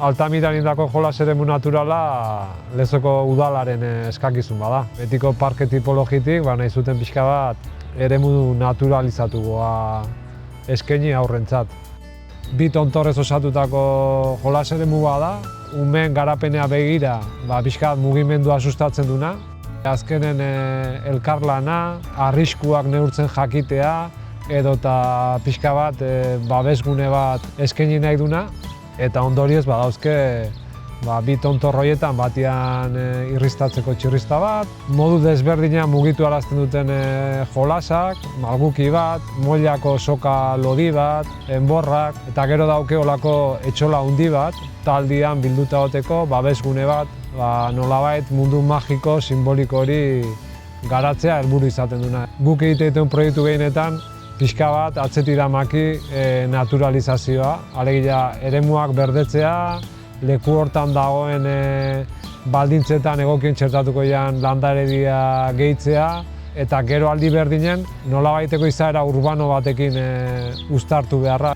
Altamiran indako jolas eremu naturala Lezoko udalaren eskakizun bada. Betiko parke tipologitik, nahi zuten pixka bat eremu naturalizatukoa eskaini aurrentzat. 2 tontorrez osatutako jolas eremu bada, umeen garapenea begira, pixka bat mugimendua sustatzen duna. Azkenen elkarlana, arriskuak neurtzen jakitea, edota pixka bat babesgune bat eskaini nahi duna. Eta ondorioz badauzke 2 tontor horietan batean irristatzeko txirrista bat, modu desberdinean mugitu arazten duten jolasak, malguki bat, moilako soka lodi bat, enborrak, eta gero dauke olako etxola handi bat, taldian bilduta goteko babesgune bat, nolabait mundu magiko simboliko hori garatzea helburu izaten duna. Guk egiten proiektu gehienetan pixka bat atzetira maki naturalizazioa, alegia eremuak berdetzea, leku hortan dagoen baldintzetan egokien txertatuko landaredia gehitzea, eta gero aldi berdinen nolabaiteko izaera urbano batekin uztartu beharra.